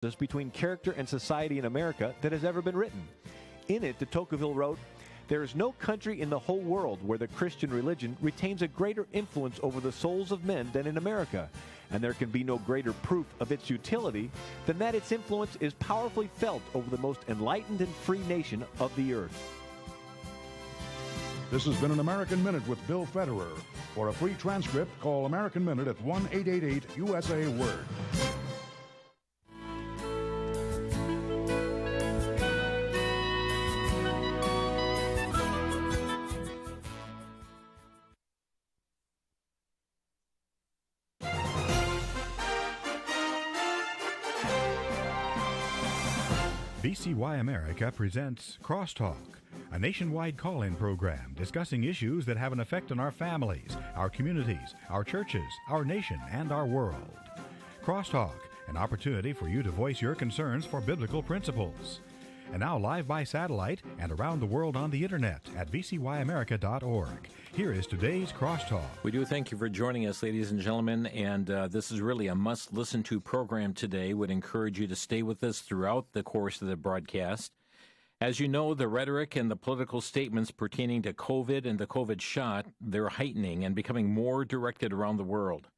between character and society in America that has ever been written. In it, de Tocqueville wrote, "There is no country in the whole world where the Christian religion retains a greater influence over the souls of men than in America, and there can be no greater proof of its utility than that its influence is powerfully felt over the most enlightened and free nation of the earth." This has been an American Minute with Bill Federer. For a free transcript, call American Minute at 1-888-USA-WORD. VCY America presents Crosstalk, a nationwide call-in program discussing issues that have an effect on our families, our communities, our churches, our nation, and our world. Crosstalk, an opportunity for you to voice your concerns for biblical principles. And now live by satellite and around the world on the internet at vcyamerica.org. Here is today's Crosstalk. We do thank you for joining us, ladies and gentlemen, and this is really a must-listen-to program today. Would encourage you to stay with us throughout the course of the broadcast. As you know, the rhetoric and the political statements pertaining to COVID and the COVID shot, they're heightening and becoming more directed around the world.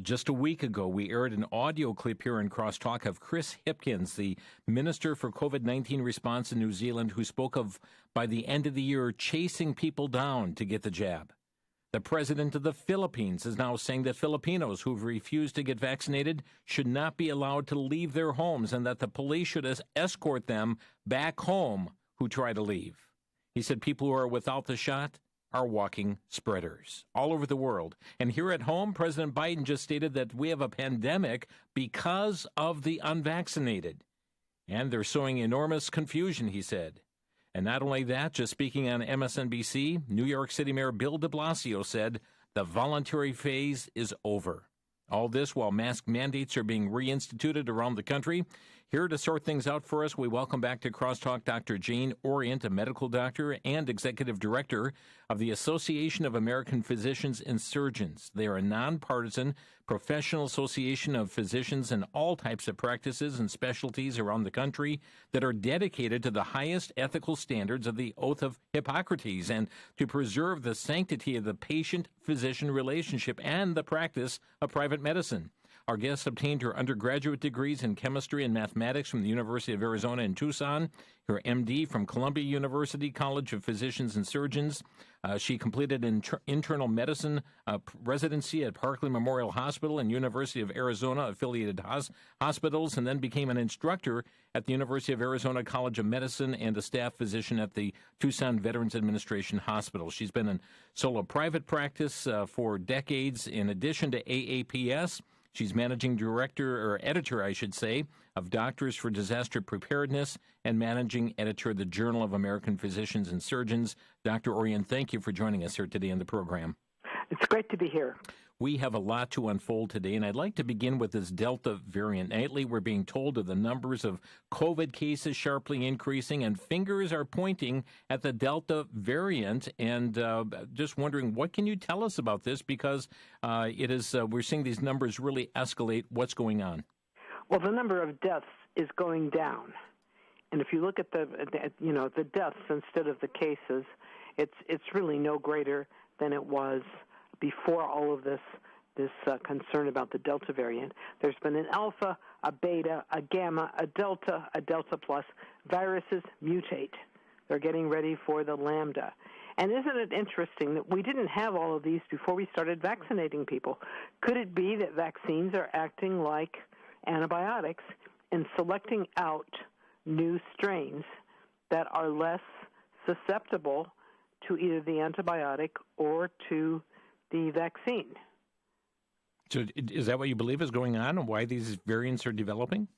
Just a week ago, we aired an audio clip here in Crosstalk of Chris Hipkins, the Minister for COVID-19 Response in New Zealand, who spoke of, by the end of the year, chasing people down to get the jab. The President of the Philippines is now saying that Filipinos who've refused to get vaccinated should not be allowed to leave their homes and that the police should escort them back home who try to leave. He said people who are without the shot are walking spreaders all over the world. And here at home, President Biden just stated that we have a pandemic because of the unvaccinated. And they're sowing enormous confusion, he said. And not only that, just speaking on MSNBC, New York City Mayor Bill de Blasio said the voluntary phase is over. All this while mask mandates are being reinstituted around the country. Here to sort things out for us, we welcome back to Crosstalk Dr. Jane Orient, a medical doctor and executive director of the Association of American Physicians and Surgeons. They are a nonpartisan professional association of physicians in all types of practices and specialties around the country that are dedicated to the highest ethical standards of the Oath of Hippocrates and to preserve the sanctity of the patient-physician relationship and the practice of private medicine. Our guest obtained her undergraduate degrees in chemistry and mathematics from the University of Arizona in Tucson, her MD from Columbia University College of Physicians and Surgeons. She completed internal medicine residency at Parkland Memorial Hospital and University of Arizona affiliated hospitals, and then became an instructor at the University of Arizona College of Medicine and a staff physician at the Tucson Veterans Administration Hospital. She's been in solo private practice for decades. In addition to AAPS, she's managing director, or editor, I should say, of Doctors for Disaster Preparedness and managing editor of the Journal of American Physicians and Surgeons. Dr. Orient, thank you for joining us here today on the program. It's great to be here. We have a lot to unfold today, and I'd like to begin with this Delta variant. Nightly, we're being told of the numbers of COVID cases sharply increasing, and fingers are pointing at the Delta variant. And just wondering, what can you tell us about this? Because we're seeing these numbers really escalate. What's going on? Well, the number of deaths is going down, and if you look at the deaths instead of the cases, it's really no greater than it was before all of this concern about the Delta variant. There's been an alpha, a beta, a gamma, a delta plus. Viruses mutate. They're getting ready for the lambda. And isn't it interesting that we didn't have all of these before we started vaccinating people? Could it be that vaccines are acting like antibiotics and selecting out new strains that are less susceptible to either the antibiotic or to the vaccine? So is that what you believe is going on and why these variants are developing?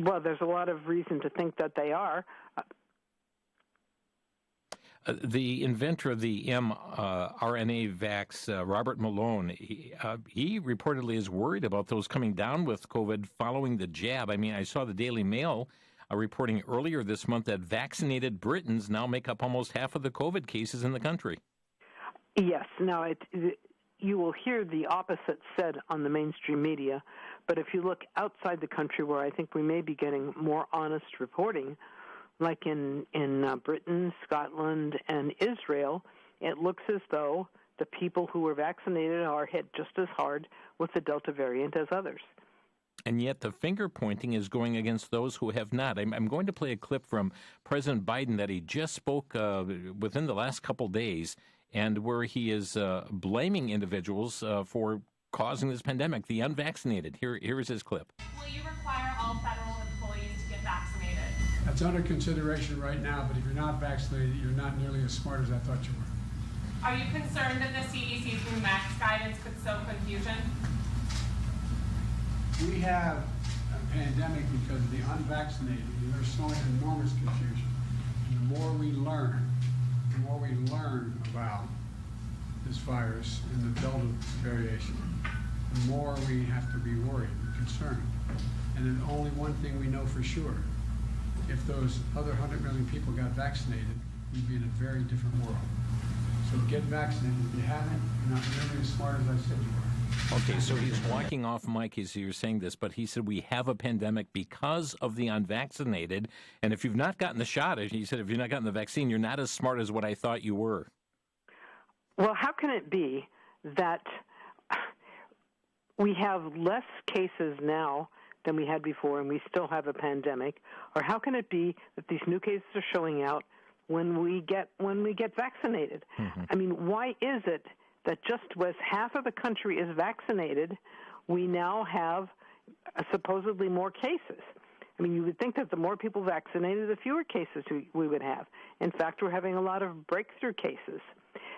Well, there's a lot of reason to think that they are. The inventor of the mRNA vax, Robert Malone, he reportedly is worried about those coming down with COVID following the jab. I mean, I saw the Daily Mail reporting earlier this month that vaccinated Britons now make up almost half of the COVID cases in the country. Yes. Now, you will hear the opposite said on the mainstream media, But if you look outside the country, where I think we may be getting more honest reporting, like in Britain, Scotland, and Israel, it looks as though the people who were vaccinated are hit just as hard with the Delta variant as others. And yet the finger pointing is going against those who have not. I'm going to play a clip from President Biden that he just spoke within the last couple days, and where he is blaming individuals for causing this pandemic, the unvaccinated. Here is his clip. Will you require all federal employees to get vaccinated? That's under consideration right now, but if you're not vaccinated, you're not nearly as smart as I thought you were. Are you concerned that the CDC's new mask guidance could sow confusion? We have a pandemic because of the unvaccinated, and they're sowing enormous confusion. And the more we learn about this virus and the Delta variation, the more we have to be worried and concerned. And then only one thing we know for sure: if those other 100 million people got vaccinated, we'd be in a very different world. So get vaccinated. If you haven't, you're not nearly as smart as I said you are. Okay, so he's walking off mic as you're saying this, but he said we have a pandemic because of the unvaccinated, and if you've not gotten the shot, he said if you've not gotten the vaccine, you're not as smart as what I thought you were. Well, how can it be that we have less cases now than we had before and we still have a pandemic? Or how can it be that these new cases are showing out when we get vaccinated? Mm-hmm. I mean, why is it that just as half of the country is vaccinated, we now have supposedly more cases? I mean, you would think that the more people vaccinated, the fewer cases we would have. In fact, we're having a lot of breakthrough cases.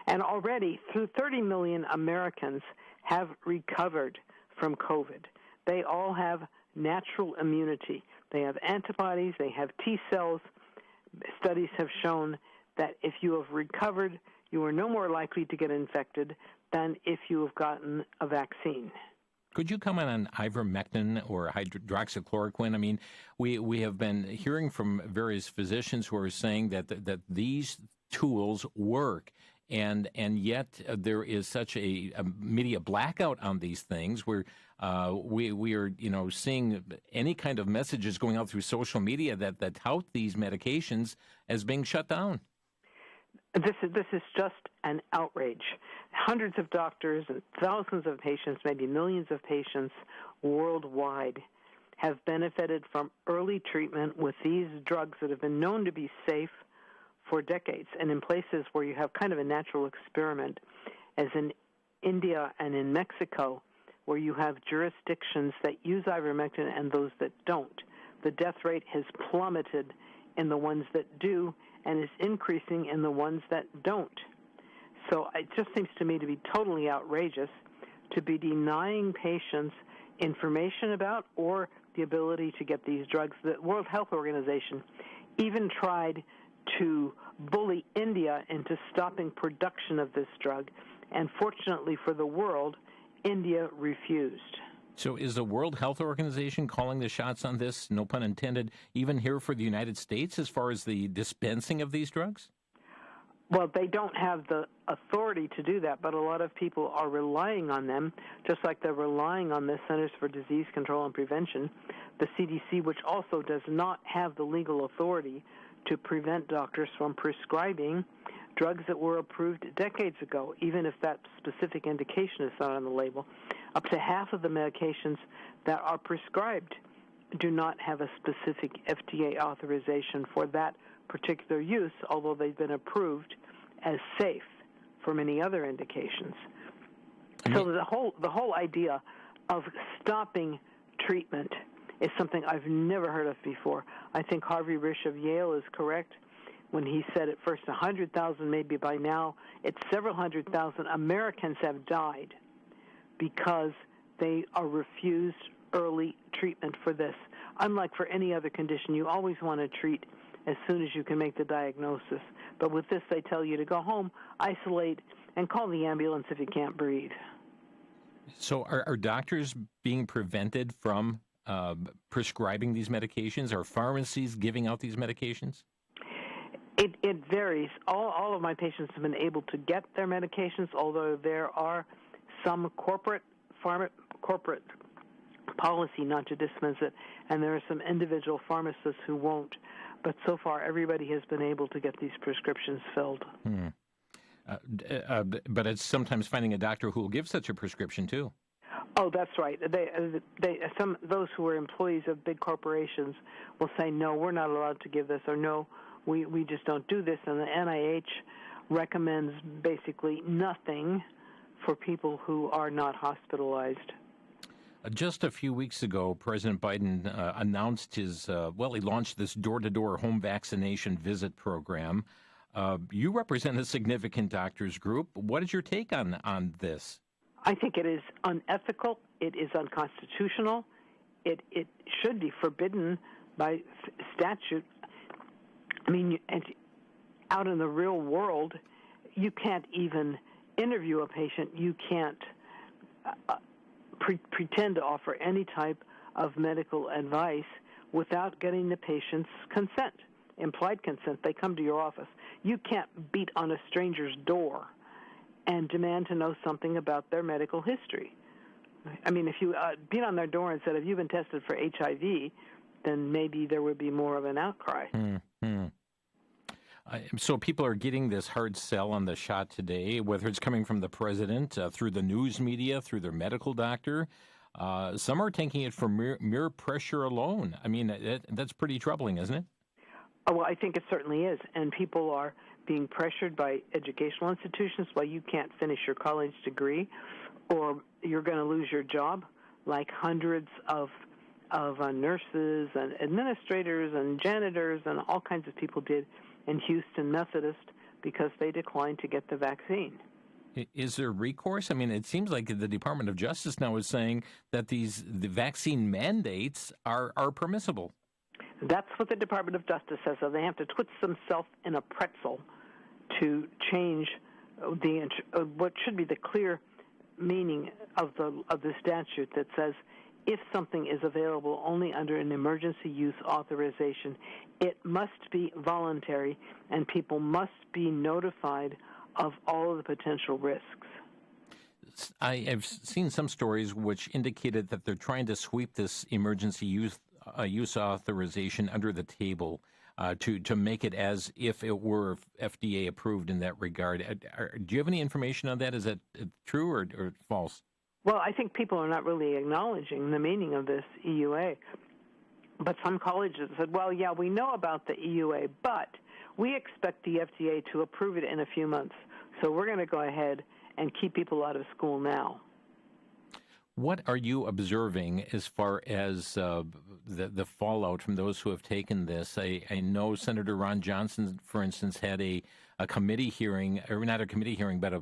And already, 30 million Americans have recovered from COVID. They all have natural immunity. They have antibodies. They have T cells. Studies have shown that if you have recovered, you are no more likely to get infected than if you have gotten a vaccine. Could you comment on ivermectin or hydroxychloroquine? I mean, we have been hearing from various physicians who are saying that these tools work, and yet there is such a media blackout on these things where we are seeing any kind of messages going out through social media that tout these medications as being shut down. This is just an outrage. Hundreds of doctors and thousands of patients, maybe millions of patients worldwide have benefited from early treatment with these drugs that have been known to be safe for decades. And in places where you have kind of a natural experiment, as in India and in Mexico, where you have jurisdictions that use ivermectin and those that don't, the death rate has plummeted in the ones that do and is increasing in the ones that don't. So it just seems to me to be totally outrageous to be denying patients information about or the ability to get these drugs. The World Health Organization even tried to bully India into stopping production of this drug, and fortunately for the world, India refused. So is the World Health Organization calling the shots on this, no pun intended, even here for the United States as far as the dispensing of these drugs? Well, they don't have the authority to do that, but a lot of people are relying on them, just like they're relying on the Centers for Disease Control and Prevention, the CDC, which also does not have the legal authority to prevent doctors from prescribing drugs that were approved decades ago, even if that specific indication is not on the label. Up to half of the medications that are prescribed do not have a specific FDA authorization for that particular use, although they've been approved as safe for many other indications. So the whole idea of stopping treatment is something I've never heard of before. I think Harvey Risch of Yale is correct when he said at first 100,000, maybe by now it's several 100,000 Americans have died because they are refused early treatment for this. Unlike for any other condition, you always want to treat as soon as you can make the diagnosis. But with this, they tell you to go home, isolate, and call the ambulance if you can't breathe. So are doctors being prevented from prescribing these medications? Are pharmacies giving out these medications? It varies. All of my patients have been able to get their medications, although there are some corporate policy not to dismiss it, and there are some individual pharmacists who won't. But so far, everybody has been able to get these prescriptions filled. But it's sometimes finding a doctor who will give such a prescription, too. Oh, that's right. Those who are employees of big corporations will say, no, we're not allowed to give this, or no, we just don't do this. And the NIH recommends basically nothing for people who are not hospitalized. Just a few weeks ago, President Biden announced he launched this door-to-door home vaccination visit program. You represent a significant doctors group. What is your take on this? I think it is unethical. It is unconstitutional. It should be forbidden by statute. I mean, out in the real world, you can't even interview a patient. You can't pretend to offer any type of medical advice without getting the patient's consent, implied consent. They come to your office. You can't beat on a stranger's door and demand to know something about their medical history. I mean, if you beat on their door and said, have you been tested for HIV, then maybe there would be more of an outcry. So people are getting this hard sell on the shot today, whether it's coming from the president, through the news media, through their medical doctor. Some are taking it for mere pressure alone. I mean, that's pretty troubling, isn't it? Oh, well, I think it certainly is. And people are being pressured by educational institutions. Well, you can't finish your college degree or you're going to lose your job, like hundreds of nurses and administrators and janitors and all kinds of people did in Houston Methodist because they declined to get the vaccine. Is there recourse? I mean, it seems like the Department of Justice now is saying that the vaccine mandates are permissible. That's what the Department of Justice says. So they have to twist themselves in a pretzel to change what should be the clear meaning of the statute that says if something is available only under an emergency use authorization, it must be voluntary and people must be notified of all of the potential risks. I have seen some stories which indicated that they're trying to sweep this emergency use authorization under the table to make it as if it were FDA approved in that regard. Do you have any information on that? Is that true or false? Well, I think people are not really acknowledging the meaning of this EUA. But some colleges said, well, yeah, we know about the EUA, but we expect the FDA to approve it in a few months. So we're going to go ahead and keep people out of school now. What are you observing as far as the fallout from those who have taken this? I know Senator Ron Johnson, for instance, had a committee hearing, or not a committee hearing, but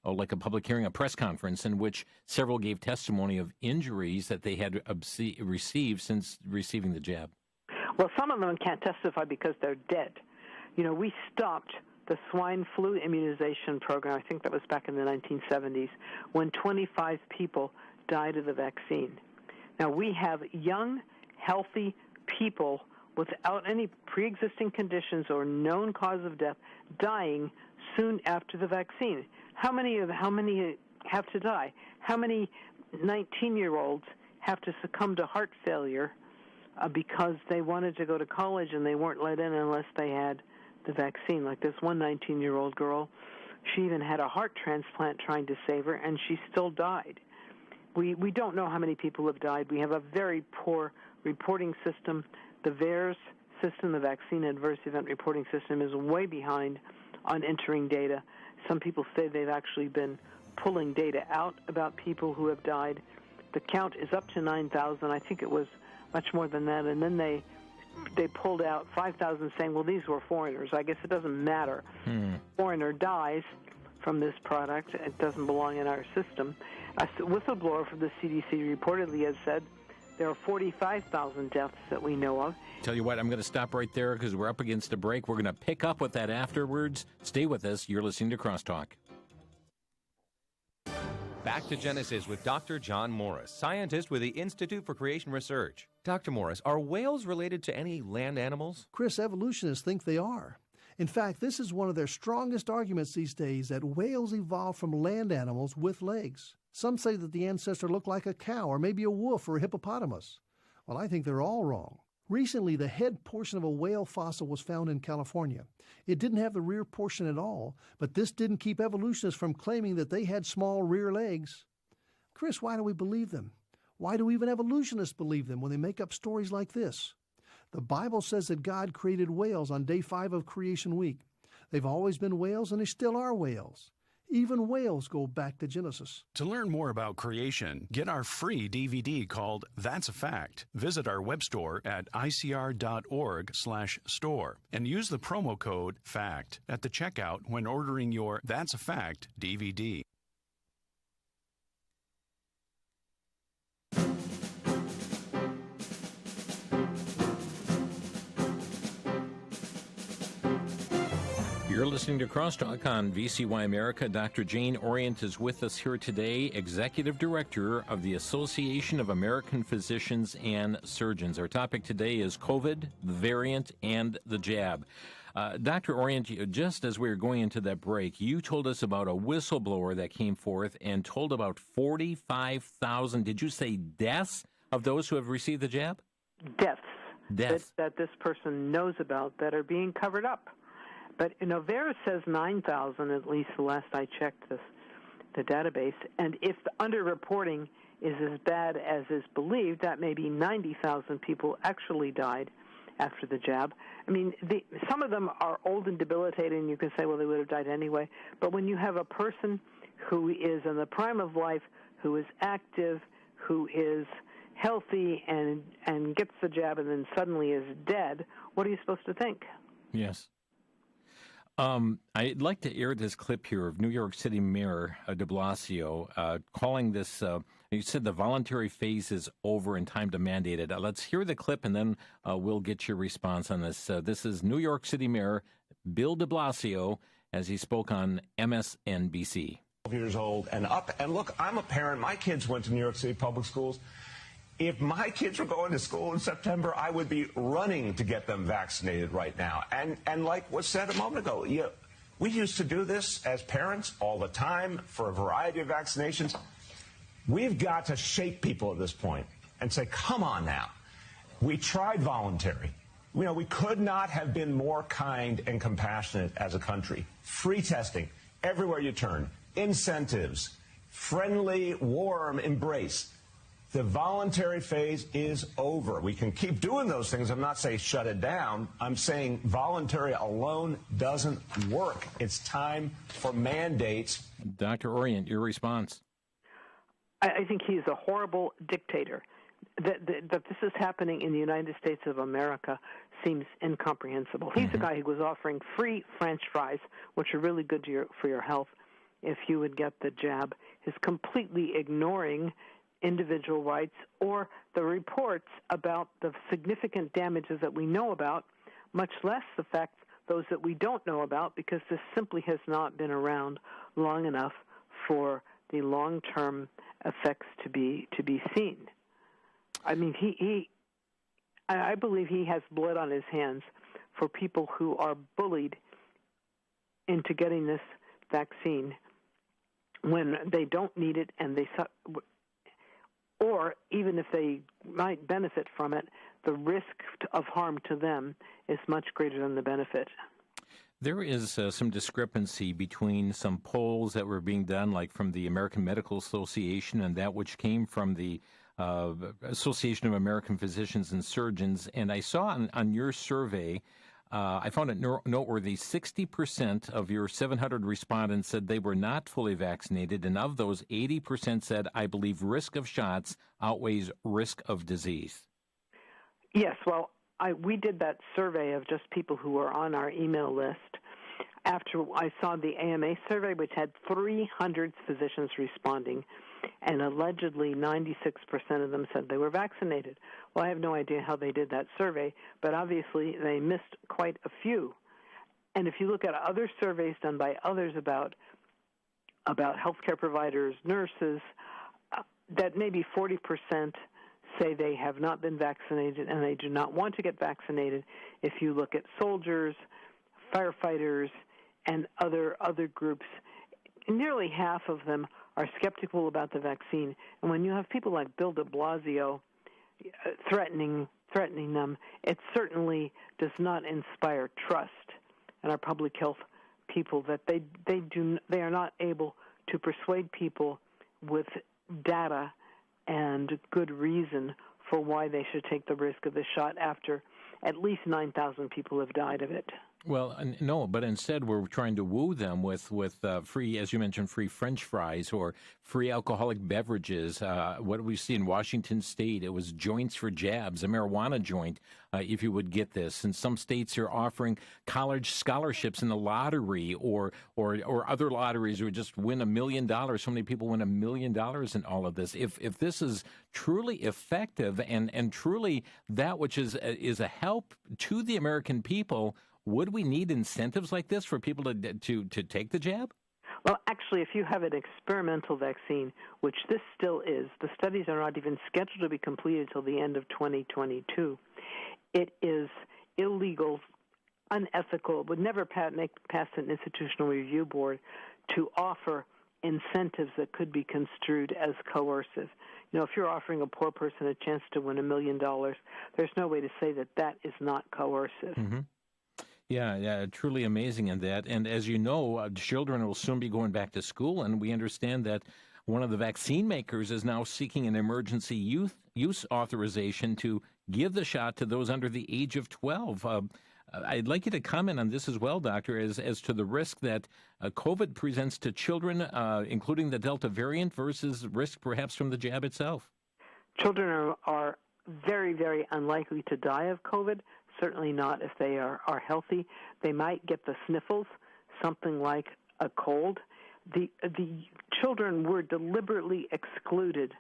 like a public hearing, a press conference in which several gave testimony of injuries that they had received since receiving the jab. Well, some of them can't testify because they're dead. You know, we stopped the swine flu immunization program, I think that was back in the 1970s, when 25 people died of the vaccine. Now, we have young, healthy people without any pre-existing conditions or known cause of death dying soon after the vaccine. How many have to die? How many 19-year-olds have to succumb to heart failure because they wanted to go to college and they weren't let in unless they had the vaccine? Like this one 19-year-old girl, she even had a heart transplant trying to save her, and she still died. We don't know how many people have died. We have a very poor reporting system. The VAERS system, the Vaccine Adverse Event Reporting System, is way behind on entering data. Some people say they've actually been pulling data out about people who have died. The count is up to 9,000. I think it was much more than that. And then they pulled out 5,000 saying, well, these were foreigners. I guess it doesn't matter. Foreigner dies from this product. It doesn't belong in our system. A whistleblower from the CDC reportedly has said there are 45,000 deaths that we know of. Tell you what, I'm going to stop right there because we're up against a break. We're going to pick up with that afterwards. Stay with us. You're listening to Crosstalk. Back to Genesis with Dr. John Morris, scientist with the Institute for Creation Research. Dr. Morris, are whales related to any land animals? Chris, evolutionists think they are. In fact, this is one of their strongest arguments these days, that whales evolved from land animals with legs. Some say that the ancestor looked like a cow or maybe a wolf or a hippopotamus. Well, I think they're all wrong. Recently, the head portion of a whale fossil was found in California. It didn't have the rear portion at all, but this didn't keep evolutionists from claiming that they had small rear legs. Chris, why do we believe them? Why do even evolutionists believe them when they make up stories like this? The Bible says that God created whales on day 5 of creation week. They've always been whales, and they still are whales. Even whales go back to Genesis. To learn more about creation, get our free DVD called That's a Fact. Visit our web store at icr.org/store and use the promo code FACT at the checkout when ordering your That's a Fact DVD. You're listening to Crosstalk on VCY America. Dr. Jane Orient is with us here today, Executive Director of the Association of American Physicians and Surgeons. Our topic today is COVID, the variant, and the jab. Dr. Orient, just as we were going into that break, you told us about a whistleblower that came forth and told about 45,000, did you say deaths of those who have received the jab? Deaths. Deaths. That this person knows about that are being covered up. But, VERA says 9,000, at least the last I checked the database. And if the underreporting is as bad as is believed, that maybe 90,000 people actually died after the jab. I mean, some of them are old and debilitated, and you can say, well, they would have died anyway. But when you have a person who is in the prime of life, who is active, who is healthy, and gets the jab and then suddenly is dead, what are you supposed to think? Yes. I'd like to air this clip here of New York City Mayor de Blasio calling this, you said the voluntary phase is over and time to mandate it. Let's hear the clip and then we'll get your response on this. This is New York City Mayor Bill de Blasio as he spoke on MSNBC. 12 years old and up. And look, I'm a parent. My kids went to New York City public schools. If my kids were going to school in September, I would be running to get them vaccinated right now. And like was said a moment ago, we used to do this as parents all the time for a variety of vaccinations. We've got to shake people at this point and say, come on now. We tried voluntary. We could not have been more kind and compassionate as a country. Free testing everywhere you turn, incentives, friendly, warm embrace. The voluntary phase is over. We can keep doing those things. I'm not saying shut it down. I'm saying voluntary alone doesn't work. It's time for mandates. Dr. Orient, your response. I think he's a horrible dictator. That this is happening in the United States of America seems incomprehensible. He's a guy who was offering free French fries, which are really good for your health if you would get the jab. He's completely ignoring individual rights or the reports about the significant damages that we know about, much less the fact those that we don't know about, because this simply has not been around long enough for the long-term effects to be seen. I mean, I believe he has blood on his hands for people who are bullied into getting this vaccine when they don't need it and or even if they might benefit from it, the risk of harm to them is much greater than the benefit. There is some discrepancy between some polls that were being done, like from the American Medical Association and that which came from the Association of American Physicians and Surgeons. And I saw on your survey, I found it noteworthy, 60% of your 700 respondents said they were not fully vaccinated, and of those, 80% said, I believe risk of shots outweighs risk of disease. Yes, well, we did that survey of just people who were on our email list after I saw the AMA survey, which had 300 physicians responding, and allegedly 96% of them said they were vaccinated. Well, I have no idea how they did that survey, but obviously they missed quite a few. And if you look at other surveys done by others about healthcare providers, nurses, that maybe 40% say they have not been vaccinated and they do not want to get vaccinated. If you look at soldiers, firefighters, and other groups, nearly half of them are skeptical about the vaccine. And when you have people like Bill de Blasio threatening them, it certainly does not inspire trust in our public health people, that they are not able to persuade people with data and good reason for why they should take the risk of the shot after at least 9,000 people have died of it. Well, no, but instead we're trying to woo them with free, as you mentioned, free French fries or free alcoholic beverages. What we see in Washington State, it was joints for jabs, a marijuana joint, if you would get this. And some states are offering college scholarships in the lottery or other lotteries where just win $1 million. So many people win $1 million in all of this. If this is truly effective and truly that which is a help to the American people, would we need incentives like this for people to take the jab? Well, actually, if you have an experimental vaccine, which this still is, the studies are not even scheduled to be completed until the end of 2022. It is illegal, unethical, would never pass an institutional review board to offer incentives that could be construed as coercive. You know, if you're offering a poor person a chance to win $1 million, there's no way to say that is not coercive. Mm-hmm. Yeah, truly amazing in that. And as you know, children will soon be going back to school, and we understand that one of the vaccine makers is now seeking an emergency use authorization to give the shot to those under the age of 12. I'd like you to comment on this as well, Doctor, as to the risk that COVID presents to children, including the Delta variant, versus risk perhaps from the jab itself. Children are very, very unlikely to die of COVID. Certainly not if they are healthy. They might get the sniffles, something like a cold. The children were deliberately excluded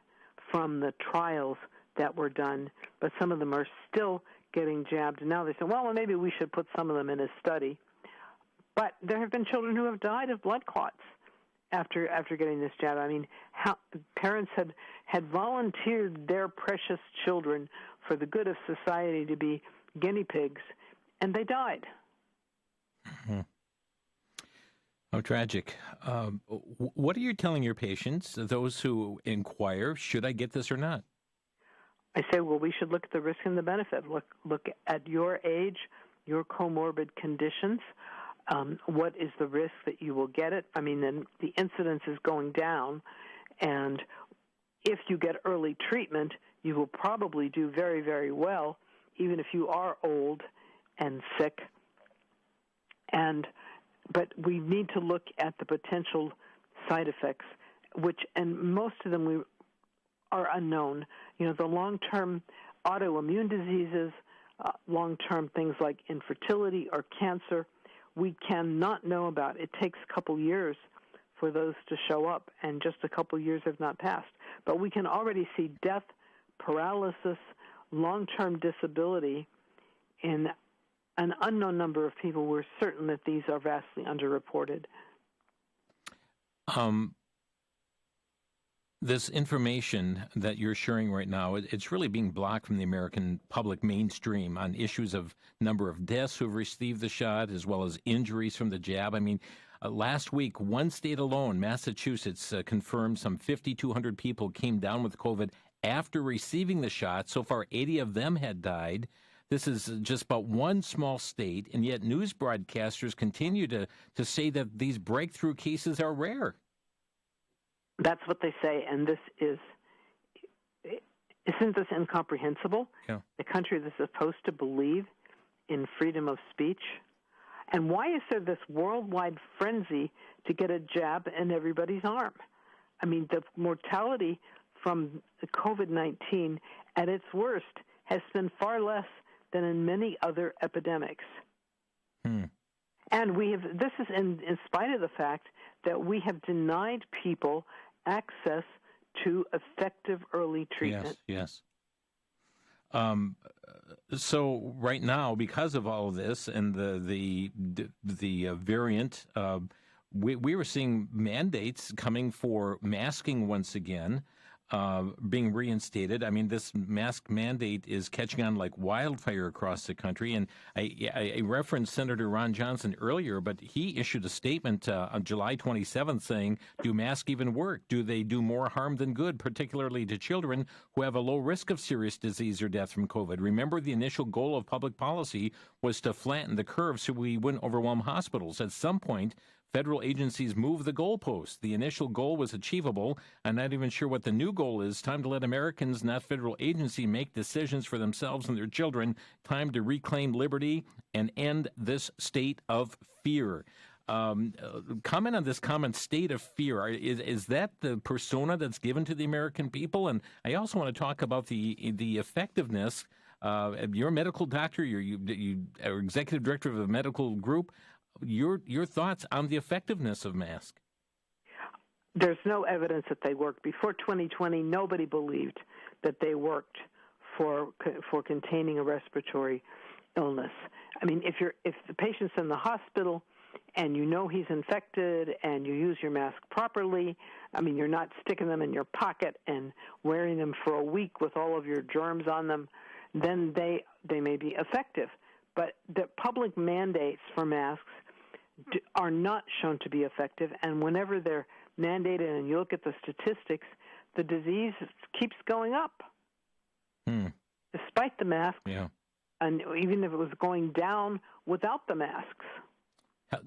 from the trials that were done, but some of them are still getting jabbed. And now they say, well, maybe we should put some of them in a study. But there have been children who have died of blood clots after getting this jab. I mean, parents had volunteered their precious children for the good of society to be guinea pigs, and they died. Mm-hmm. How tragic. What are you telling your patients, those who inquire, should I get this or not? I say, well, we should look at the risk and the benefit. Look at your age, your comorbid conditions. What is the risk that you will get it? I mean, then the incidence is going down, and if you get early treatment, you will probably do very, very well, even if you are old and sick. But we need to look at the potential side effects, and most of them are unknown. You know, the long-term autoimmune diseases, long-term things like infertility or cancer, we cannot know about. It takes a couple years for those to show up, and just a couple years have not passed. But we can already see death, paralysis, long-term disability in an unknown number of people. We're certain that these are vastly underreported. This information that you're sharing right now, it's really being blocked from the American public mainstream on issues of number of deaths who've received the shot, as well as injuries from the jab. I mean, last week, one state alone, Massachusetts, confirmed some 5,200 people came down with COVID after receiving the shot. So far, 80 of them had died. This is just about one small state, and yet news broadcasters continue to say that these breakthrough cases are rare. That's what they say, and isn't this incomprehensible? Yeah. The country that's supposed to believe in freedom of speech. And why is there this worldwide frenzy to get a jab in everybody's arm? I mean, the mortality from COVID-19 at its worst has been far less than in many other epidemics. And this is in spite of the fact that we have denied people access to effective early treatment. Yes. So right now, because of all of this and the variant, we were seeing mandates coming for masking once again. being reinstated. I mean, this mask mandate is catching on like wildfire across the country. And I referenced Senator Ron Johnson earlier, but he issued a statement on July 27th saying, do masks even work? Do they do more harm than good, particularly to children who have a low risk of serious disease or death from COVID? Remember, the initial goal of public policy was to flatten the curve so we wouldn't overwhelm hospitals. At some point, federal agencies moved the goalposts. The initial goal was achievable. I'm not even sure what the new goal is. Time to let Americans, not federal agency, make decisions for themselves and their children. Time to reclaim liberty and end this state of fear. Comment on this common state of fear. Is that the persona that's given to the American people? And I also want to talk about the effectiveness. You're a medical doctor. You are executive director of a medical group. Your thoughts on the effectiveness of masks? There's no evidence that they work. Before 2020, nobody believed that they worked for containing a respiratory illness. I mean, if the patient's in the hospital and you know he's infected and you use your mask properly, I mean, you're not sticking them in your pocket and wearing them for a week with all of your germs on them, then they may be effective. But the public mandates for masks are not shown to be effective, and whenever they're mandated and you look at the statistics, the disease keeps going up. Despite the masks, and even if it was going down without the masks.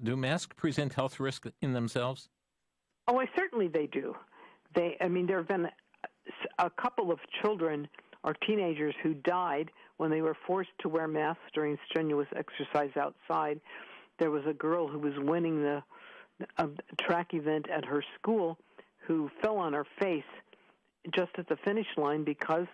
Do masks present health risks in themselves? Oh, certainly they do. There have been a couple of children or teenagers who died when they were forced to wear masks during strenuous exercise outside. There was a girl who was winning the track event at her school who fell on her face just at the finish line because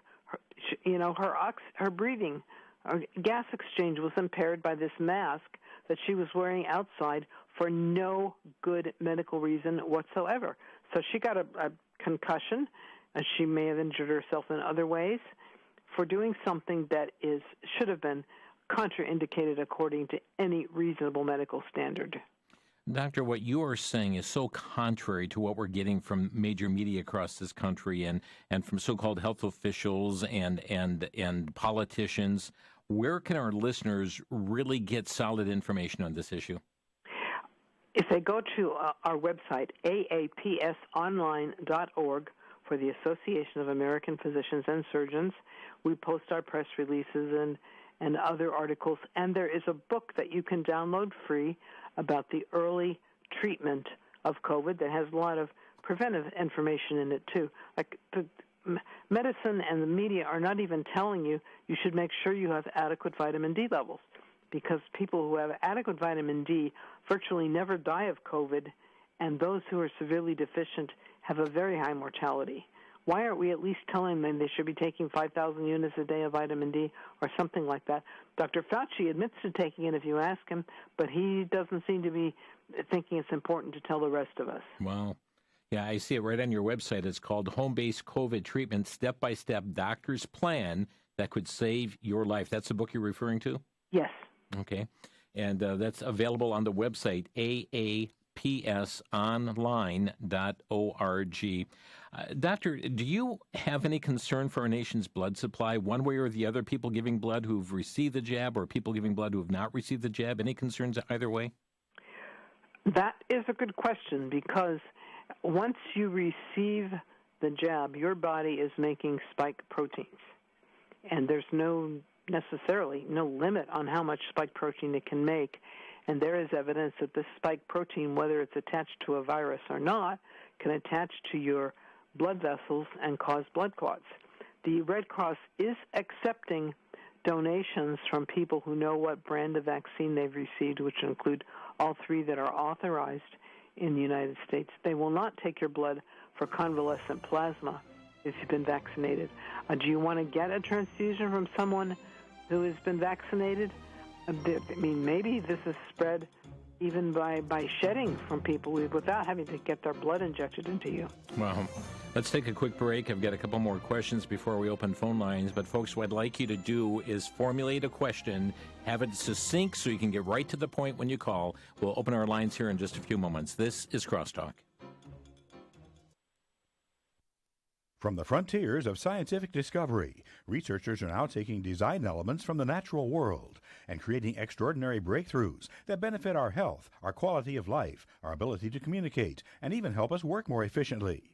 her breathing, her gas exchange was impaired by this mask that she was wearing outside for no good medical reason whatsoever. So she got a concussion, and she may have injured herself in other ways for doing something that should have been contraindicated according to any reasonable medical standard. Doctor, what you are saying is so contrary to what we're getting from major media across this country and from so-called health officials and politicians. Where can our listeners really get solid information on this issue? If they go to our website, aapsonline.org, for the Association of American Physicians and Surgeons, we post our press releases and other articles, and there is a book that you can download free about the early treatment of COVID that has a lot of preventive information in it, too. Like the medicine and the media are not even telling you should make sure you have adequate vitamin D levels, because people who have adequate vitamin D virtually never die of COVID, and those who are severely deficient have a very high mortality. Why aren't we at least telling them they should be taking 5,000 units a day of vitamin D or something like that? Dr. Fauci admits to taking it if you ask him, but he doesn't seem to be thinking it's important to tell the rest of us. Wow. Yeah, I see it right on your website. It's called Home-Based COVID Treatment, Step-by-Step Doctor's Plan That Could Save Your Life. That's the book you're referring to? Yes. Okay. And that's available on the website, aapsonline.org. Doctor, do you have any concern for our nation's blood supply, one way or the other, people giving blood who've received the jab or people giving blood who have not received the jab? Any concerns either way? That is a good question, because once you receive the jab, your body is making spike proteins, and there's necessarily no limit on how much spike protein it can make. And there is evidence that this spike protein, whether it's attached to a virus or not, can attach to your blood vessels and cause blood clots. The Red Cross is accepting donations from people who know what brand of vaccine they've received, which include all three that are authorized in the United States. They will not take your blood for convalescent plasma if you've been vaccinated. Do you want to get a transfusion from someone who has been vaccinated? I mean, maybe this is spread even by shedding from people without having to get their blood injected into you. Well, let's take a quick break. I've got a couple more questions before we open phone lines. But, folks, what I'd like you to do is formulate a question, have it succinct so you can get right to the point when you call. We'll open our lines here in just a few moments. This is Crosstalk. From the frontiers of scientific discovery, researchers are now taking design elements from the natural world and creating extraordinary breakthroughs that benefit our health, our quality of life, our ability to communicate, and even help us work more efficiently.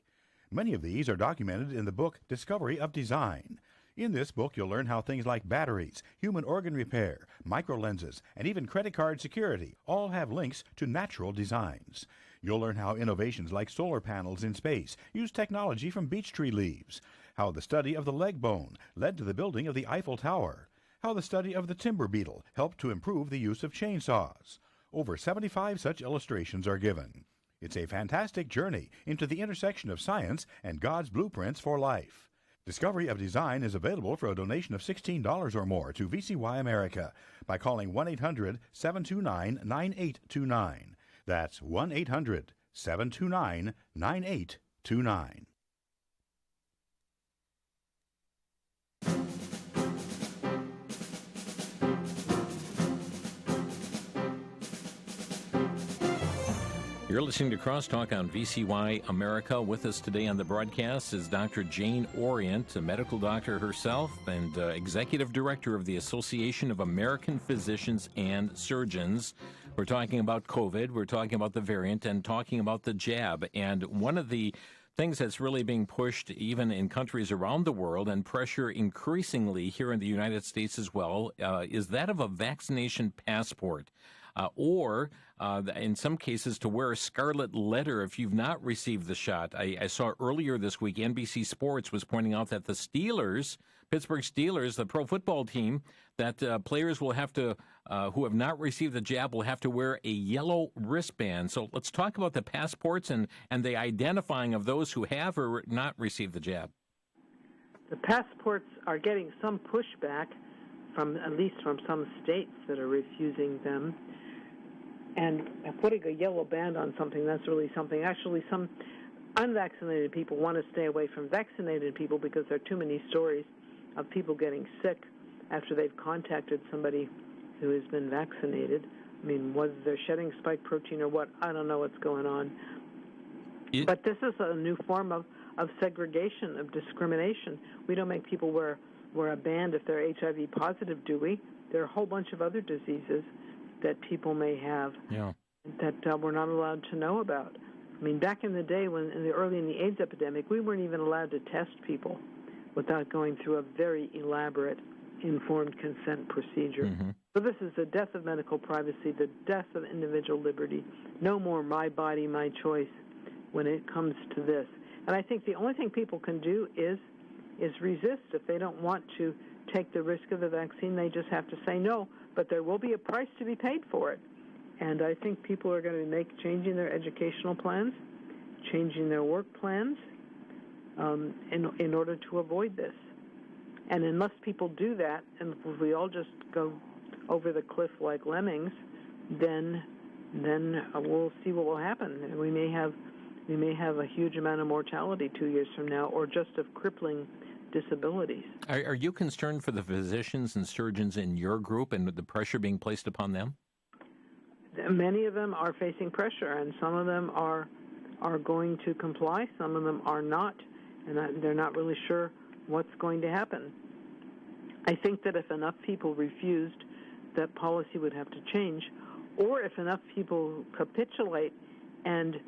Many of these are documented in the book Discovery of Design. In this book, you'll learn how things like batteries, human organ repair, microlenses, and even credit card security all have links to natural designs. You'll learn how innovations like solar panels in space use technology from beech tree leaves, how the study of the leg bone led to the building of the Eiffel Tower, how the study of the timber beetle helped to improve the use of chainsaws. Over 75 such illustrations are given. It's a fantastic journey into the intersection of science and God's blueprints for life. Discovery of Design is available for a donation of $16 or more to VCY America by calling 1-800-729-9829. That's 1-800-729-9829. You're listening to Crosstalk on VCY America. With us today on the broadcast is Dr. Jane Orient, a medical doctor herself and executive director of the Association of American Physicians and Surgeons. We're talking about COVID, we're talking about the variant, and talking about the jab. And one of the things that's really being pushed even in countries around the world, and pressure increasingly here in the United States as well, is that of a vaccination passport. Or in some cases to wear a scarlet letter if you've not received the shot. I saw earlier this week NBC Sports was pointing out that the Steelers, Pittsburgh Steelers, the pro football team, that players will have to, who have not received the jab, will have to wear a yellow wristband. So let's talk about the passports and the identifying of those who have or not received the jab. The passports are getting some pushback at least from some states that are refusing them. And putting a yellow band on something, that's really something. Actually, some unvaccinated people want to stay away from vaccinated people because there are too many stories of people getting sick after they've contacted somebody who has been vaccinated. I mean, was there shedding spike protein or what? I don't know what's going on. But this is a new form of segregation, of discrimination. We don't make people wear a band if they're HIV positive, do we? There are a whole bunch of other diseases that people may have that we're not allowed to know about. I mean, back in the day, early in the AIDS epidemic, we weren't even allowed to test people without going through a very elaborate informed consent procedure. Mm-hmm. So this is the death of medical privacy, the death of individual liberty. No more my body, my choice when it comes to this. And I think the only thing people can do is resist. If they don't want to take the risk of the vaccine, they just have to say no. But there will be a price to be paid for it. And I think people are going to be changing their educational plans, changing their work plans in order to avoid this. And unless people do that, and if we all just go over the cliff like lemmings, then we'll see what will happen. We may have a huge amount of mortality 2 years from now, or just of crippling disabilities. Are you concerned for the physicians and surgeons in your group and the pressure being placed upon them? Many of them are facing pressure, and some of them are going to comply. Some of them are not, and they're not really sure what's going to happen. I think that if enough people refused, that policy would have to change, or if enough people capitulate and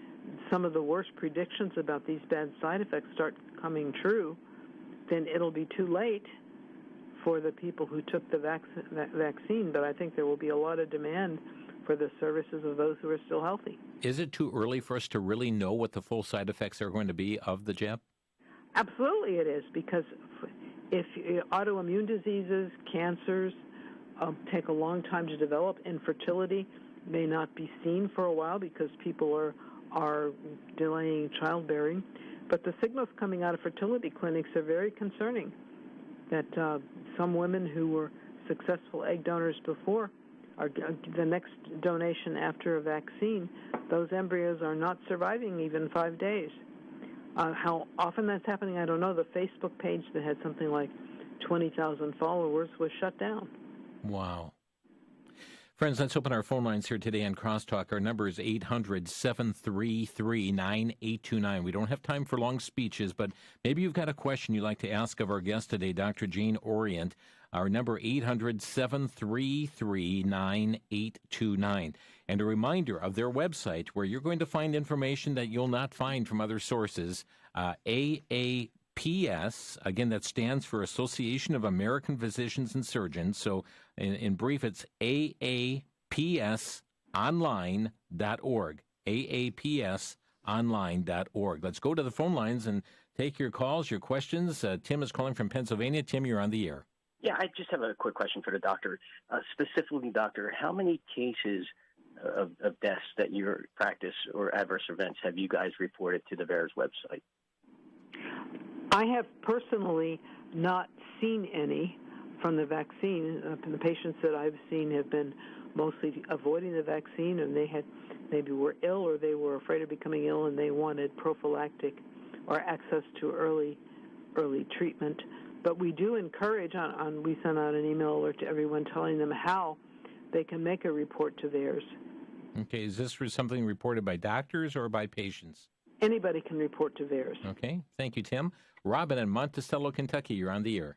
some of the worst predictions about these bad side effects start coming true, then it'll be too late for the people who took the vaccine. But I think there will be a lot of demand for the services of those who are still healthy. Is it too early for us to really know what the full side effects are going to be of the jab? Absolutely it is, because if autoimmune diseases, cancers take a long time to develop, infertility may not be seen for a while because people are delaying childbearing. But the signals coming out of fertility clinics are very concerning, that some women who were successful egg donors before are the next donation after a vaccine, those embryos are not surviving even 5 days. How often that's happening, I don't know. The Facebook page that had something like 20,000 followers was shut down. Wow. Friends, let's open our phone lines here today on Crosstalk. Our number is 800-733-9829. We don't have time for long speeches, but maybe you've got a question you'd like to ask of our guest today, Dr. Jane Orient. Our number, 800-733-9829. And a reminder of their website, where you're going to find information that you'll not find from other sources, AAPS, again, that stands for Association of American Physicians and Surgeons. So in brief, it's aapsonline.org, aapsonline.org. Let's go to the phone lines and take your calls, your questions. Tim is calling from Pennsylvania. Tim, you're on the air. Yeah, I just have a quick question for the doctor. Specifically, doctor, how many cases of deaths that your practice or adverse events have you guys reported to the VAERS website? I have personally not seen any from the vaccine. The patients that I've seen have been mostly avoiding the vaccine, and they had maybe were ill or they were afraid of becoming ill, and they wanted prophylactic or access to early treatment. But we do encourage, we send out an email alert to everyone telling them how they can make a report to VAERS. Okay, is this something reported by doctors or by patients? Anybody can report to VAERS. Okay, thank you, Tim. Robin in Monticello, Kentucky, you're on the air.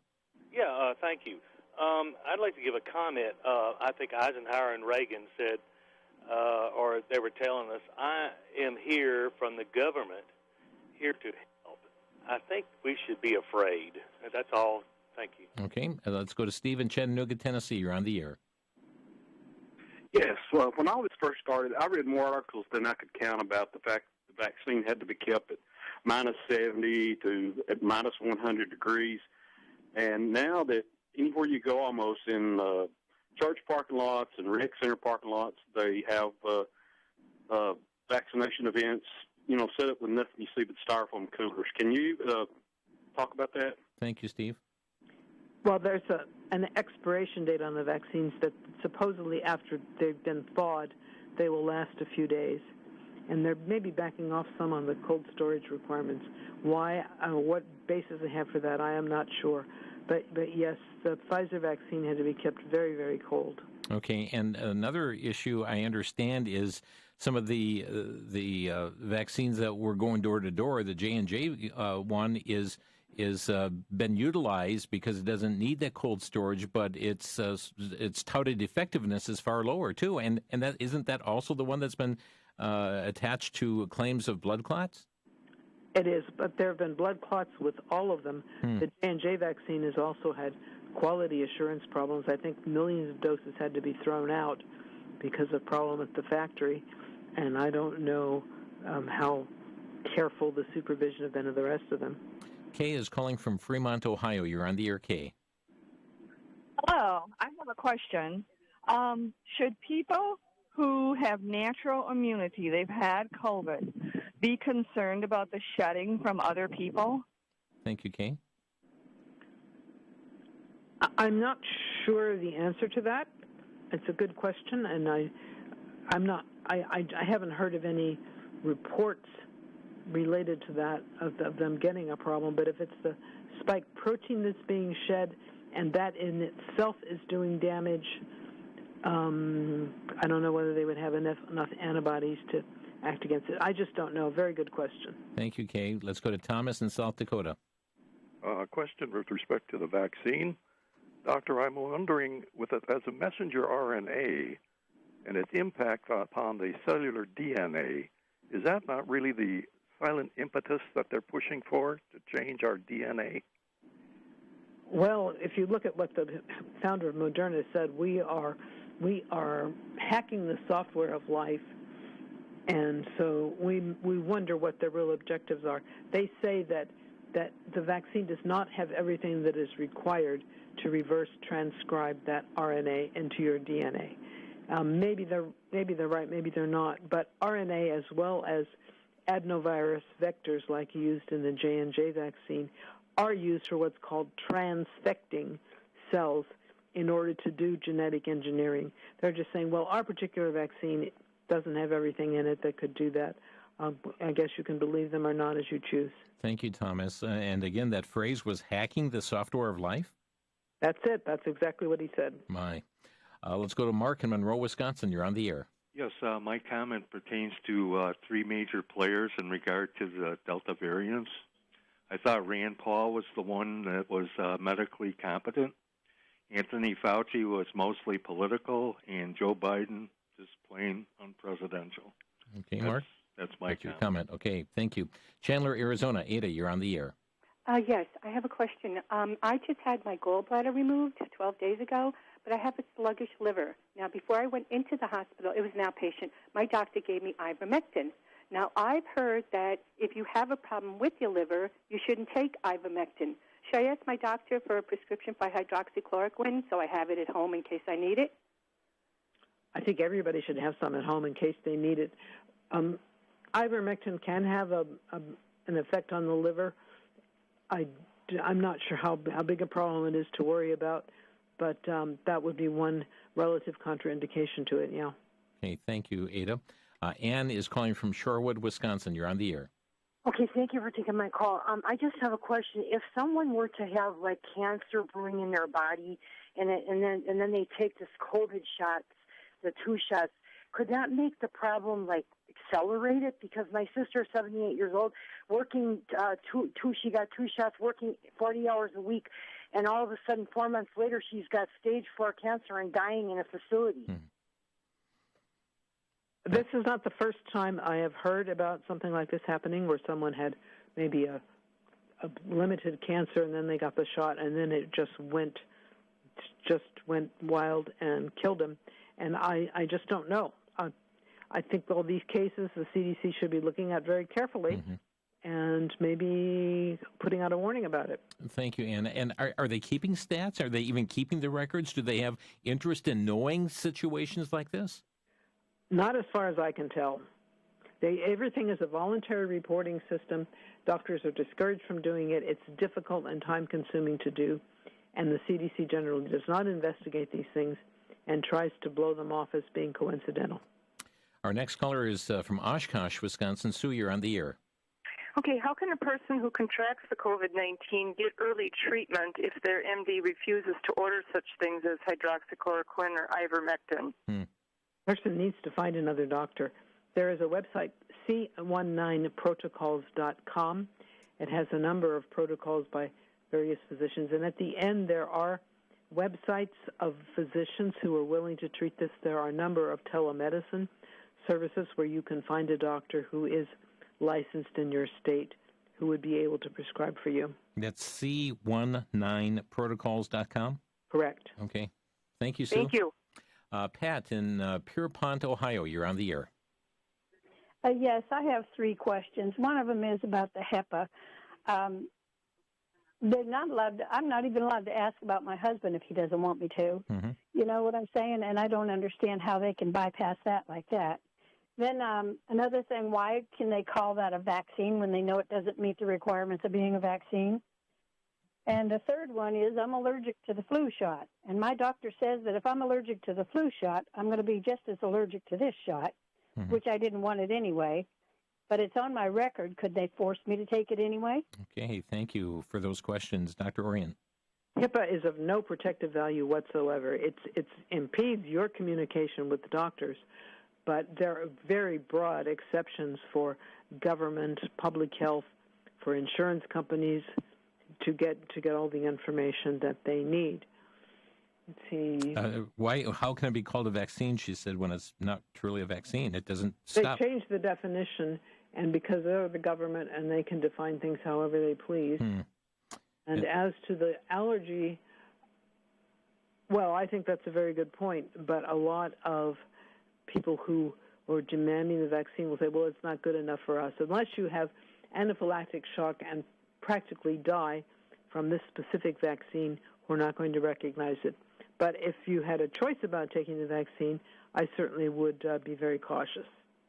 Yeah, thank you. I'd like to give a comment. I think Eisenhower and Reagan said, or they were telling us, I am here from the government, here to help. I think we should be afraid. That's all. Thank you. Okay, let's go to Steve in Chattanooga, Tennessee. You're on the air. Yes. Well, when all this first started, I read more articles than I could count about the fact the vaccine had to be kept at minus 70 to at minus 100 degrees. And now that anywhere you go almost in church parking lots and rec center parking lots, they have vaccination events, set up with nothing you see but styrofoam coolers. Can you talk about that? Thank you, Steve. Well, there's an expiration date on the vaccines that supposedly after they've been thawed, they will last a few days. And they're maybe backing off some on the cold storage requirements. Why, what basis they have for that, I am not sure. But yes, the Pfizer vaccine had to be kept very, very cold. Okay, and another issue I understand is some of the vaccines that were going door to door. The J&J one is been utilized because it doesn't need that cold storage, but its touted effectiveness is far lower too. And that isn't that also the one that's been attached to claims of blood clots? It is, but there have been blood clots with all of them. The J&J vaccine has also had quality assurance problems. I think millions of doses had to be thrown out because of problem at the factory, and I don't know how careful the supervision have been of the rest of them. Kay is calling from Fremont, Ohio. You're on the air, Kay. Hello. I have a question. Should people who have natural immunity, they've had COVID, be concerned about the shedding from other people? Thank you, Kay. I'm not sure the answer to that. It's a good question, and I haven't heard of any reports related to that of them getting a problem. But if it's the spike protein that's being shed and that in itself is doing damage, I don't know whether they would have enough antibodies to act against it. I just don't know. Very good question. Thank you, Kay. Let's go to Thomas in South Dakota. A question with respect to the vaccine. Doctor, I'm wondering, as a messenger RNA and its impact upon the cellular DNA, is that not really the silent impetus that they're pushing for to change our DNA? Well, if you look at what the founder of Moderna said, we are hacking the software of life, and so we wonder what their real objectives are. They say that the vaccine does not have everything that is required to reverse transcribe that RNA into your DNA. Maybe they're right, maybe they're not. But RNA, as well as adenovirus vectors like used in the J&J vaccine, are used for what's called transfecting cells in order to do genetic engineering. They're just saying, well, our particular vaccine doesn't have everything in it that could do that. I guess you can believe them or not as you choose. Thank you, Thomas. And again, that phrase was hacking the software of life? That's it. That's exactly what he said. My. Let's go to Mark in Monroe, Wisconsin. You're on the air. Yes, my comment pertains to three major players in regard to the Delta variants. I thought Rand Paul was the one that was medically competent. Anthony Fauci was mostly political, and Joe Biden just plain unpresidential. Okay, Mark. That's my comment. Okay, thank you. Chandler, Arizona. Ada, you're on the air. Yes, I have a question. I just had my gallbladder removed 12 days ago, but I have a sluggish liver. Now, before I went into the hospital, it was an outpatient. My doctor gave me ivermectin. Now, I've heard that if you have a problem with your liver, you shouldn't take ivermectin. Should I ask my doctor for a prescription for hydroxychloroquine so I have it at home in case I need it? I think everybody should have some at home in case they need it. Ivermectin can have an effect on the liver. I'm not sure how big a problem it is to worry about, but that would be one relative contraindication to it, yeah. Okay, thank you, Ada. Ann is calling from Shorewood, Wisconsin. You're on the air. Okay, thank you for taking my call. I just have a question. If someone were to have like cancer brewing in their body, and then they take this COVID shots, the 2 shots, could that make the problem like accelerated? Because my sister, 78 years old, working she got 2 shots, working 40 hours a week, and all of a sudden 4 months later she's got stage 4 cancer and dying in a facility. This is not the first time I have heard about something like this happening, where someone had maybe a limited cancer and then they got the shot and then it just went wild and killed them. And I just don't know. I think all these cases the CDC should be looking at very carefully and maybe putting out a warning about it. Thank you, Ann. And are they keeping stats? Are they even keeping the records? Do they have interest in knowing situations like this? Not as far as I can tell. Everything is a voluntary reporting system. Doctors are discouraged from doing it. It's difficult and time-consuming to do, and the CDC generally does not investigate these things and tries to blow them off as being coincidental. Our next caller is from Oshkosh, Wisconsin. Sue, you're on the air. Okay, how can a person who contracts the COVID-19 get early treatment if their MD refuses to order such things as hydroxychloroquine or ivermectin? Person needs to find another doctor. There is a website, c19protocols.com. It has a number of protocols by various physicians, and at the end there are websites of physicians who are willing to treat this. There are a number of telemedicine services where you can find a doctor who is licensed in your state who would be able to prescribe for you. That's c19protocols.com? Correct. Okay. Thank you, Sue. Thank you. Pat in Pierpont, Ohio, you're on the air. Yes, I have 3 questions. One of them is about the HEPA. They're not allowed I'm not even allowed to ask about my husband if he doesn't want me to. You know what I'm saying? And I don't understand how they can bypass that like that. Then another thing, why can they call that a vaccine when they know it doesn't meet the requirements of being a vaccine? And the third one is I'm allergic to the flu shot. And my doctor says that if I'm allergic to the flu shot, I'm going to be just as allergic to this shot, which I didn't want it anyway. But it's on my record. Could they force me to take it anyway? Okay, thank you for those questions. Dr. Orion. HIPAA is of no protective value whatsoever. It impedes your communication with the doctors, but there are very broad exceptions for government, public health, for insurance companies to get all the information that they need. Let's see. How can it be called a vaccine, she said, when it's not truly a vaccine? It doesn't stop. They changed the definition, and because they're the government and they can define things however they please. And as to the allergy, well, I think that's a very good point, but a lot of people who are demanding the vaccine will say, well, it's not good enough for us. Unless you have anaphylactic shock and practically die from this specific vaccine, we're not going to recognize it. But if you had a choice about taking the vaccine, I certainly would be very cautious.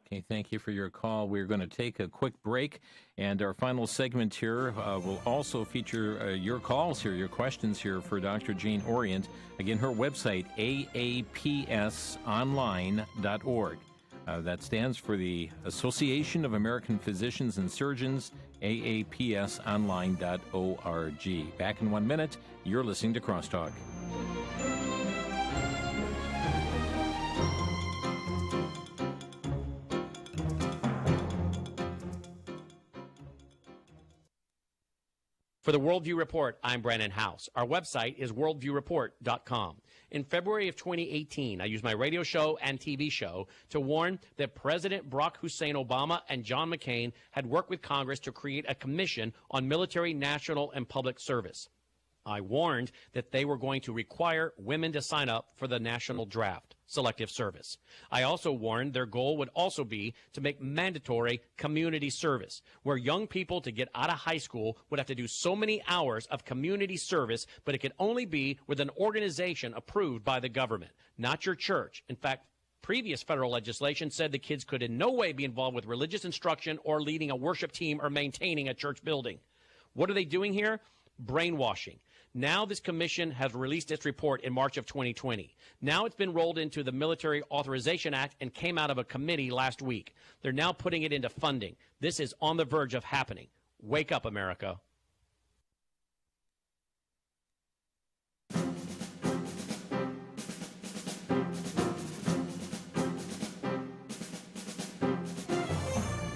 Okay, thank you for your call. We're going to take a quick break, and our final segment here will also feature your calls here, your questions here for Dr. Jane Orient. Again, her website, aapsonline.org. That stands for the Association of American Physicians and Surgeons, aapsonline.org. Back in 1 minute, you're listening to Crosstalk. For the Worldview Report, I'm Brandon House. Our website is worldviewreport.com. In February of 2018, I used my radio show and TV show to warn that President Barack Hussein Obama and John McCain had worked with Congress to create a commission on military, national, and public service. I warned that they were going to require women to sign up for the national draft, selective service. I also warned their goal would also be to make mandatory community service, where young people to get out of high school would have to do so many hours of community service, but it could only be with an organization approved by the government, not your church. In fact, previous federal legislation said the kids could in no way be involved with religious instruction or leading a worship team or maintaining a church building. What are they doing here? Brainwashing. Now this commission has released its report in March of 2020. Now it's been rolled into the Military Authorization Act and came out of a committee last week. They're now putting it into funding. This is on the verge of happening. Wake up, America.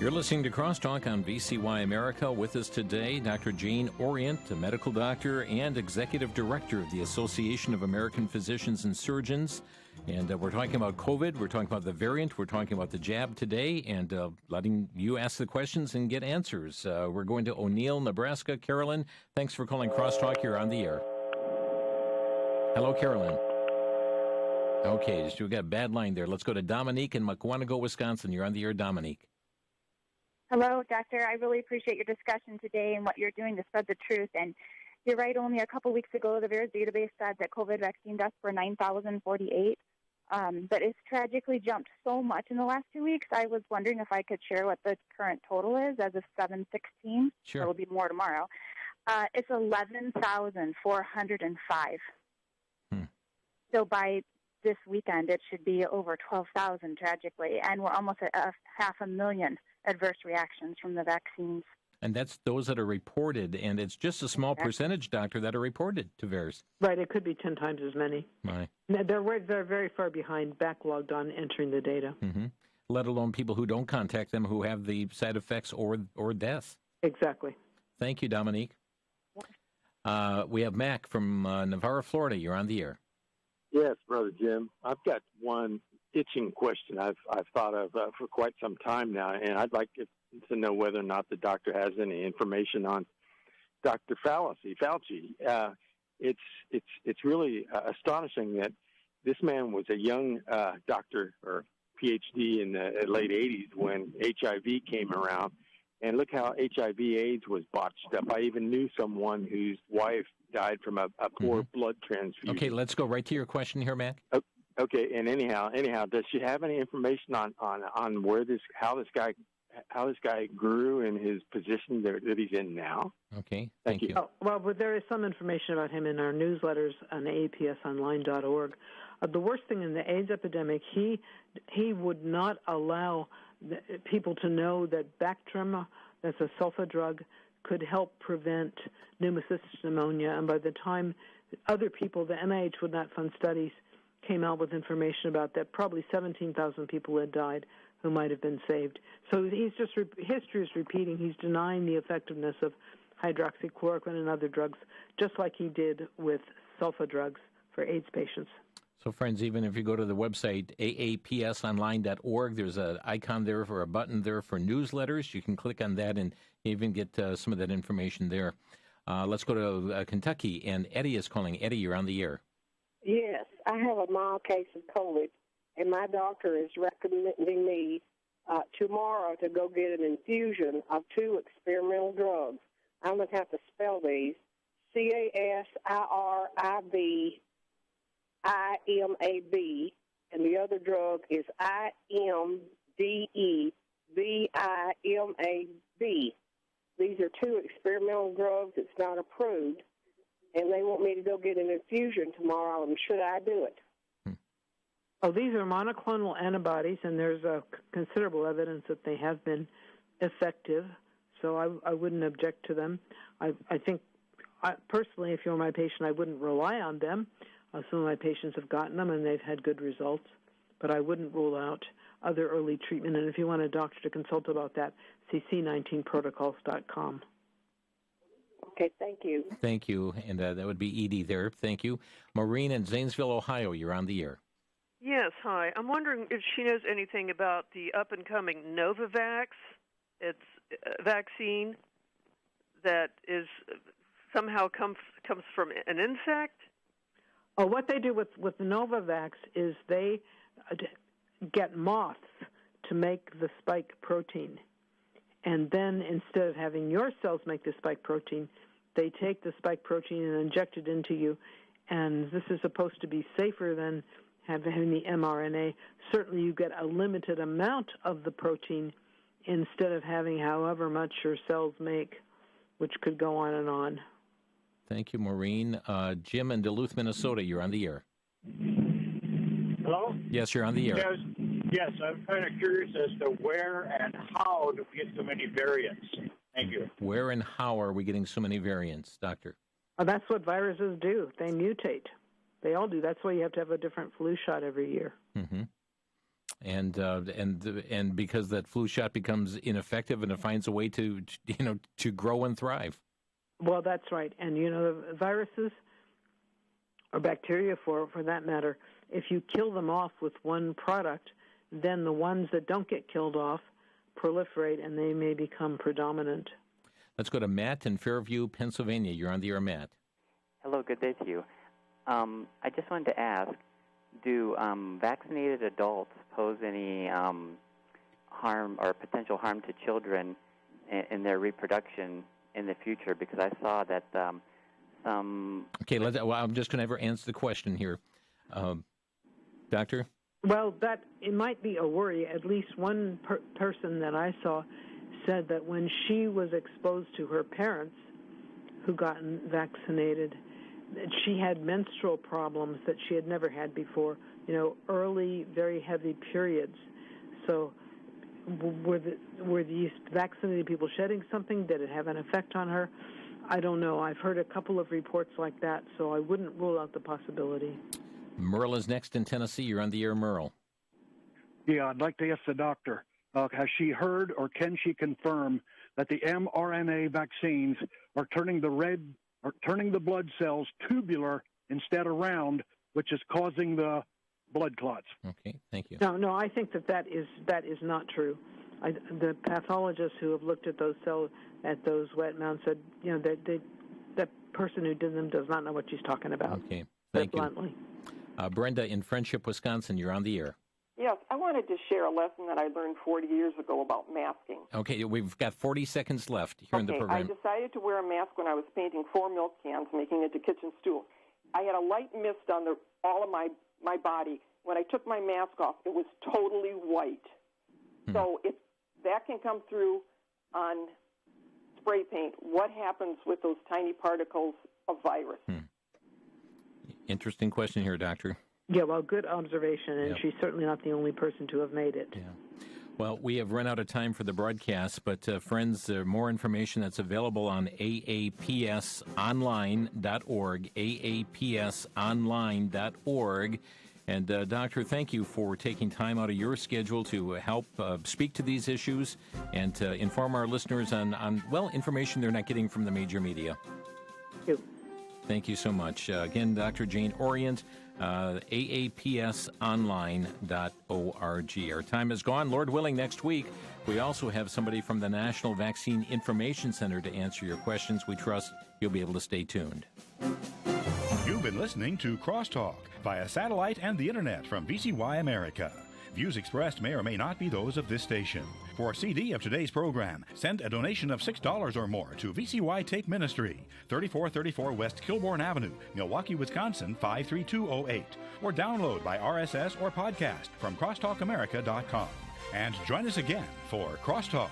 You're listening to Crosstalk on VCY America. With us today, Dr. Jane Orient, a medical doctor and executive director of the Association of American Physicians and Surgeons. And we're talking about COVID, we're talking about the variant, we're talking about the jab today, and letting you ask the questions and get answers. We're going to O'Neill, Nebraska. Carolyn, thanks for calling Crosstalk. You're on the air. Hello, Carolyn. Okay, just we've got a bad line there. Let's go to Dominique in Mukwonago, Wisconsin. You're on the air, Dominique. Hello, Doctor. I really appreciate your discussion today and what you're doing to spread the truth. And you're right, only a couple weeks ago, the VAERS database said that COVID vaccine deaths were 9,048. But it's tragically jumped so much in the last 2 weeks. I was wondering if I could share what the current total is as of 7/16. Sure. There will be more tomorrow. It's 11,405. So by this weekend, it should be over 12,000, tragically. And we're almost at 500,000 adverse reactions from the vaccines. And that's those that are reported, and it's just a small percentage, Doctor, that are reported to VAERS. Right, it could be 10 times as many. Right. They're very far behind, backlogged on entering the data. Mm-hmm. Let alone people who don't contact them who have the side effects or death. Exactly. Thank you, Dominique. We have Mac from Navarro, Florida. You're on the air. Yes, Brother Jim. I've got one itching question I've thought of for quite some time now, and I'd like to know whether or not the doctor has any information on Dr. Fauci. It's really astonishing that this man was a young doctor or PhD in the late 80s when HIV came around, and look how HIV/AIDS was botched up. I even knew someone whose wife died from a poor blood transfusion. Okay, let's go right to your question here, Mac. Okay, and anyhow, does she have any information on where how this guy grew in his position that he's in now? Okay, thank you. But there is some information about him in our newsletters on aapsonline.org. The worst thing in the AIDS epidemic, he would not allow people to know that Bactrim, that's a sulfa drug, could help prevent pneumocystis pneumonia. And by the time other people, the NIH would not fund studies, came out with information about that, probably 17,000 people had died who might have been saved. So he's just history is repeating. He's denying the effectiveness of hydroxychloroquine and other drugs, just like he did with sulfa drugs for AIDS patients. So, friends, even if you go to the website, aapsonline.org, there's an icon there for a button there for newsletters. You can click on that and even get some of that information there. Let's go to Kentucky, and Eddie is calling. Eddie, you're on the air. Yes, I have a mild case of COVID, and my doctor is recommending me tomorrow to go get an infusion of 2 experimental drugs. I'm going to have to spell these: CASIRIBIMAB, and the other drug is IMDEVIMAB. These are 2 experimental drugs. It's not approved, and they want me to go get an infusion tomorrow. Should I do it? Oh, these are monoclonal antibodies, and there's considerable evidence that they have been effective, so I wouldn't object to them. I think, personally, if you're my patient, I wouldn't rely on them. Some of my patients have gotten them, and they've had good results, but I wouldn't rule out other early treatment. And if you want a doctor to consult about that, see C19protocols.com. Okay, thank you. Thank you. And that would be Edie there. Thank you. Maureen in Zanesville, Ohio, you're on the air. Yes, hi. I'm wondering if she knows anything about the up-and-coming Novavax. It's a vaccine that is somehow comes from an insect. Oh, what they do with Novavax is they get moths to make the spike protein. And then instead of having your cells make the spike protein, they take the spike protein and inject it into you. And this is supposed to be safer than having the mRNA. Certainly you get a limited amount of the protein instead of having however much your cells make, which could go on and on. Thank you, Maureen. Jim in Duluth, Minnesota, you're on the air. Hello? Yes, you're on the air. Yes, I'm kind of curious as to where and how do we get so many variants? Thank you. Where and how are we getting so many variants, Doctor? That's what viruses do. They mutate. They all do. That's why you have to have a different flu shot every year. Mm-hmm. And because that flu shot becomes ineffective and it finds a way to grow and thrive. Well, that's right. And, the viruses or bacteria, for that matter, if you kill them off with one product, then the ones that don't get killed off proliferate and they may become predominant. Let's go to Matt in Fairview, Pennsylvania. You're on the air, Matt. Hello, good day to you. I just wanted to ask, do vaccinated adults pose any harm or potential harm to children in their reproduction in the future? Because I saw that some... Okay, I'm just going to answer the question here. Doctor? Well, it might be a worry. At least one person that I saw said that when she was exposed to her parents who gotten vaccinated, she had menstrual problems that she had never had before, early, very heavy periods. So were these vaccinated people shedding something? Did it have an effect on her? I don't know. I've heard a couple of reports like that, so I wouldn't rule out the possibility. Merle is next in Tennessee. You're on the air, Merle. Yeah, I'd like to ask the doctor, has she heard or can she confirm that the mRNA vaccines are turning the blood cells tubular instead of round, which is causing the blood clots? Okay, thank you. No, I think that is not true. The pathologists who have looked at those cells, at those wet mounds, said, that person who did them does not know what she's talking about. Okay, thank you. Bluntly. Brenda in Friendship, Wisconsin, you're on the air. Yes, I wanted to share a lesson that I learned 40 years ago about masking. Okay, we've got 40 seconds left here in the program. I decided to wear a mask when I was painting 4 milk cans, making it to kitchen stool. I had a light mist on all of my body. When I took my mask off, it was totally white. So if that can come through on spray paint, what happens with those tiny particles of virus? Interesting question here, Doctor. Yeah, well, good observation, and she's certainly not the only person to have made it. Yeah. Well, we have run out of time for the broadcast, but friends, there's more information that's available on aapsonline.org, aapsonline.org. And, Doctor, thank you for taking time out of your schedule to help speak to these issues and to inform our listeners on information they're not getting from the major media. Thank you. Thank you so much. Again, Dr. Jane Orient, aapsonline.org. Our time is gone. Lord willing, next week, we also have somebody from the National Vaccine Information Center to answer your questions. We trust you'll be able to stay tuned. You've been listening to Crosstalk via satellite and the internet from VCY America. Views expressed may or may not be those of this station. For a CD of today's program, send a donation of $6 or more to VCY Tape Ministry, 3434 West Kilbourne Avenue, Milwaukee, Wisconsin, 53208, or download by RSS or podcast from crosstalkamerica.com. And join us again for Crosstalk.